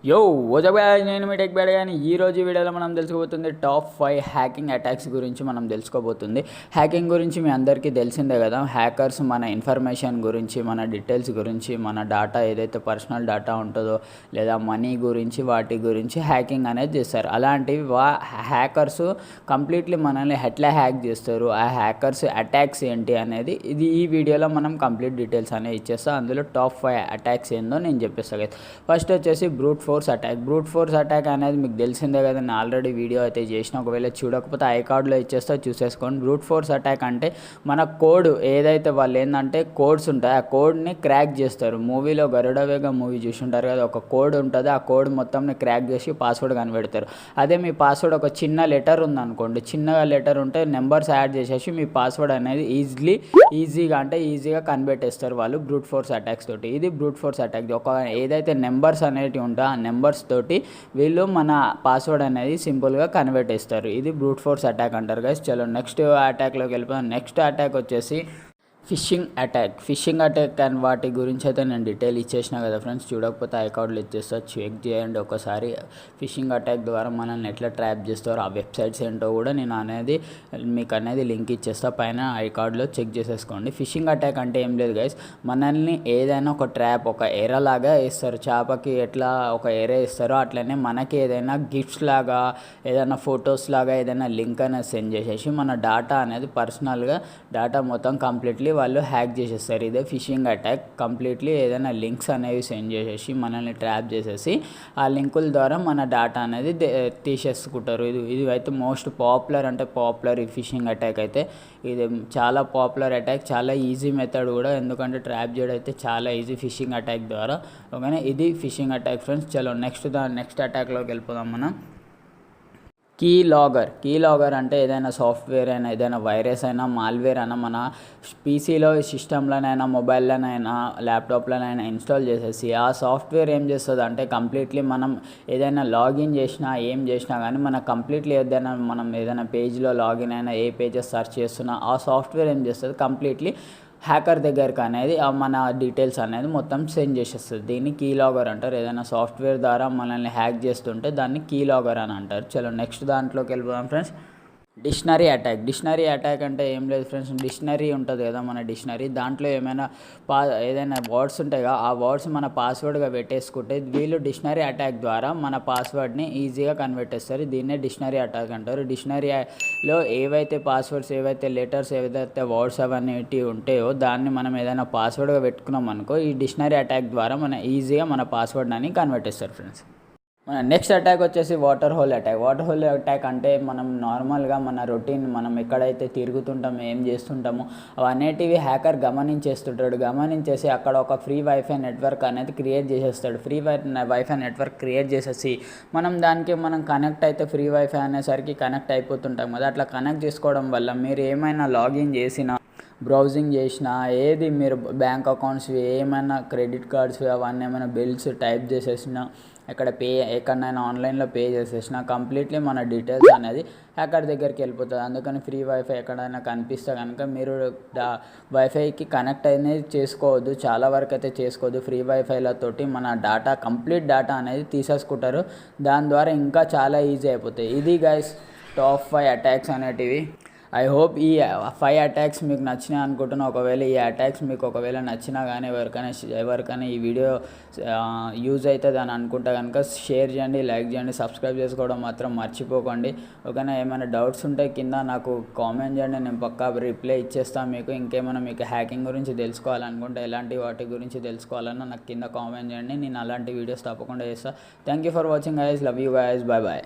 యో ఓజబా నేను మీ tech bad కానీ ఈరోజు వీడియోలో మనం తెలుసుకోబోతుంది టాప్ 5 హ్యాకింగ్ అటాక్స్ గురించి మనం తెలుసుకోబోతుంది. హ్యాకింగ్ గురించి మీ అందరికీ తెలిసిందే కదా. హ్యాకర్స్ మన ఇన్ఫర్మేషన్ గురించి, మన డీటెయిల్స్ గురించి, మన డేటా ఏదైతే పర్సనల్ డేటా ఉంటుందో లేదా మనీ గురించి వాటి గురించి హ్యాకింగ్ అనేది చేస్తారు. అలాంటివి హ్యాకర్స్ కంప్లీట్లీ మనల్ని ఎట్లా హ్యాక్ చేస్తారు, ఆ హ్యాకర్స్ అటాక్స్ ఏంటి అనేది ఈ వీడియోలో మనం కంప్లీట్ డీటెయిల్స్ అనేవి ఇచ్చేస్తాం. అందులో టాప్ 5 అటాక్స్ ఏందో నేను చెప్పేస్తాను. ఫస్ట్ వచ్చేసి బ్రూట్ ఫోర్స్ అటాక్ అనేది మీకు తెలిసిందే కదా. నేను ఆల్రెడీ వీడియో అయితే చేసిన, ఒకవేళ చూడకపోతే ఐ కార్డ్లో ఇచ్చేస్తా చూసేసుకోండి. బ్రూట్ ఫోర్స్ అటాక్ అంటే మన కోడ్ ఏదైతే వాళ్ళు ఏంటంటే కోడ్స్ ఉంటాయి, ఆ కోడ్ని క్రాక్ చేస్తారు. మూవీలో గరుడవేగ మూవీ చూసి ఉంటారు కదా, ఒక కోడ్ ఉంటుంది, ఆ కోడ్ మొత్తంని క్రాక్ చేసి పాస్వర్డ్ కనిపెడతారు. అదే మీ పాస్వర్డ్ ఒక చిన్న లెటర్ ఉందనుకోండి, చిన్నగా లెటర్ ఉంటే నెంబర్స్ యాడ్ చేసేసి మీ పాస్వర్డ్ అనేది ఈజీగా కనిపెట్టేస్తారు వాళ్ళు బ్రూట్ ఫోర్స్ అటాక్స్ తోటి. ఇది బ్రూట్ ఫోర్స్ అటాక్. ఒక ఏదైతే నెంబర్స్ అనేవి ఉంటాయో ఆ నెంబర్స్ తోటి వీళ్ళు మన పాస్వర్డ్ అనేది సింపుల్గా కన్వర్ట్ చేస్తారు. ఇది బ్రూట్ ఫోర్స్ అటాక్ అంటారు గైస్. చలో నెక్స్ట్ అటాక్లోకి వెళ్ళిపోయాం. నెక్స్ట్ అటాక్ వచ్చేసి ఫిషింగ్ అటాక్ అండ్ వాటి గురించి అయితే నేను డీటెయిల్ ఇచ్చేసిన కదా ఫ్రెండ్స్. చూడకపోతే ఐకార్డులు ఇచ్చేస్తా, చెక్ చేయండి ఒకసారి. ఫిషింగ్ అటాక్ ద్వారా మనల్ని ఎట్లా ట్రాప్ చేస్తారో ఆ వెబ్సైట్స్ ఏంటో కూడా నేను మీకు లింక్ ఇచ్చేస్తా, పైన ఐకార్డులో చెక్ చేసేసుకోండి. ఫిషింగ్ అటాక్ అంటే ఏం లేదు గైస్, మనల్ని ఏదైనా ఒక ట్రాప్, ఒక ఎర లాగా వేస్తారు. చేపకి ఎట్లా ఒక ఎర వేస్తారో అట్లనే మనకి ఏదైనా గిఫ్ట్స్ లాగా, ఏదైనా ఫొటోస్ లాగా ఏదైనా లింక్ అనేది సెండ్ చేసేసి మన డేటా అనేది పర్సనల్గా డేటా మొత్తం కంప్లీట్లీ వాళ్ళు హ్యాక్ చేసేస్తారు. ఇదే ఫిషింగ్ అటాక్. కంప్లీట్లీ ఏదైనా లింక్స్ అనేవి సెండ్ చేసేసి మనల్ని ట్రాప్ చేసేసి ఆ లింకుల ద్వారా మన డేటా అనేది తీసేసుకుంటారు. ఇది అయితే మోస్ట్ పాపులర్ ఈ ఫిషింగ్ అటాక్ అయితే. ఇది చాలా పాపులర్ అటాక్, చాలా ఈజీ మెథడ్ కూడా, ఎందుకంటే ట్రాప్ చేయడం అయితే చాలా ఈజీ ఫిషింగ్ అటాక్ ద్వారా. ఓకేనా, ఇది ఫిషింగ్ అటాక్ ఫ్రెండ్స్. చలో నెక్స్ట్ అటాక్లోకి వెళ్ళిపోదాం మనం. కీ లాగర్ అంటే ఏదైనా సాఫ్ట్వేర్ అయినా, ఏదైనా వైరస్ అయినా, మాల్వేర్ అయినా మన పీసీలో, సిస్టంలోనైనా, మొబైల్లోనైనా, ల్యాప్టాప్లోనైనా ఇన్స్టాల్ చేసేసి ఆ సాఫ్ట్వేర్ ఏం చేస్తుంది అంటే కంప్లీట్లీ మనం ఏదైనా లాగిన్ చేసినా ఏం చేసినా కానీ మన కంప్లీట్లీ మనం ఏదైనా పేజ్లో లాగిన్ అయినా, ఏ పేజెస్ సెర్చ్ చేస్తున్నా ఆ సాఫ్ట్వేర్ ఏం చేస్తుంది కంప్లీట్లీ హ్యాకర్ దగ్గరికి అనేది మన డీటెయిల్స్ అనేది మొత్తం సెండ్ చేసేస్తుంది. దీన్ని కీ లాగర్ అంటారు. ఏదైనా సాఫ్ట్వేర్ ద్వారా మనల్ని హ్యాక్ చేస్తుంటే దాన్ని కీ లాగర్ అని అంటారు. చలో నెక్స్ట్ దాంట్లోకి వెళ్ళిపోదాం ఫ్రెండ్స్. డిక్షనరీ అటాక్ అంటే ఏం లేదు ఫ్రెండ్స్. డిక్షనరీ ఉంటుంది కదా మన డిక్షనరీ, దాంట్లో ఏదైనా వర్డ్స్ ఉంటాయి కదా, ఆ వర్డ్స్ మన పాస్వర్డ్గా పెట్టేసుకుంటే వీళ్ళు డిక్షనరీ అటాక్ ద్వారా మన పాస్వర్డ్ని ఈజీగా కన్వర్ట్ చేస్తారు. దీన్నే డిక్షనరీ అటాక్ అంటారు. డిక్షనరీలో ఏవైతే పాస్వర్డ్స్, ఏవైతే లెటర్స్, ఏవైతే వర్డ్స్ అవన్నీ ఉంటాయో దాన్ని మనం ఏదైనా పాస్వర్డ్గా పెట్టుకున్నాం అనుకో, ఈ డిక్షనరీ అటాక్ ద్వారా ఈజీగా మన పాస్వర్డ్ అని కన్వర్ట్ చేస్తారు ఫ్రెండ్స్. మన నెక్స్ట్ అటాక్ వచ్చేసి వాటర్ హోల్ అటాక్ అంటే మనం నార్మల్గా మన రొటీన్, మనం ఎక్కడైతే తిరుగుతుంటామో, ఏం చేస్తుంటామో అవన్నిటివి హ్యాకర్ గమనించేసి అక్కడ ఒక ఫ్రీ వైఫై నెట్వర్క్ అనేది క్రియేట్ చేసేస్తాడు. ఫ్రీ వైఫై నెట్వర్క్ క్రియేట్ చేసేసి మనం కనెక్ట్ అయితే ఫ్రీ వైఫై అనేసరికి కనెక్ట్ అయిపోతుంటాం కదా. అట్లా కనెక్ట్ చేసుకోవడం వల్ల మీరు ఏమైనా లాగిన్ చేసినా, బ్రౌజింగ్ చేసినా, ఏది మీరు బ్యాంక్ అకౌంట్స్, ఏమైనా క్రెడిట్ కార్డ్స్, అవన్నీ ఏమైనా బిల్స్ టైప్ చేసేసినా, ఎక్కడైనా ఆన్లైన్లో పే చేసేసినా కంప్లీట్లీ మన డీటెయిల్స్ అనేది హ్యాకర్ దగ్గరికి వెళ్ళిపోతుంది. అందుకని ఫ్రీ వైఫై ఎక్కడైనా కనిపిస్తే కనుక మీరు వైఫైకి కనెక్ట్ అనేది చేసుకోవద్దు, చాలా వరకు అయితే చేసుకోవద్దు. ఫ్రీ వైఫైలతోటి మన కంప్లీట్ డేటా అనేది తీసేసుకుంటారు. దాని ద్వారా ఇంకా చాలా ఈజీ అయిపోతాయి. ఇది గైస్ టాప్ 5 అటాక్స్ అనేటివి. ఐ హోప్ ఈ 5 అటాక్స్ మీకు నచ్చినాయి అనుకుంటున్నా. ఒకవేళ ఈ అటాక్స్ మీకు నచ్చినా కానీ ఎవరికైనా ఈ వీడియో యూజ్ అవుతుంది అని అనుకుంటే కనుక షేర్ చేయండి, లైక్ చేయండి, సబ్స్క్రైబ్ చేసుకోవడం మాత్రం మర్చిపోకండి. ఓకేనా, ఏమైనా డౌట్స్ ఉంటే కింద నాకు కామెంట్ చేయండి, నేను పక్కా రిప్లై ఇచ్చేస్తాను మీకు. ఇంకేమైనా మీకు హ్యాకింగ్ గురించి తెలుసుకోవాలనుకుంటే, ఎలాంటి వాటి గురించి తెలుసుకోవాలన్నా నాకు కింద కామెంట్ చేయండి, నేను అలాంటి వీడియోస్ తప్పకుండా చేస్తాను. Thank you for watching guys, love you guys, bye bye.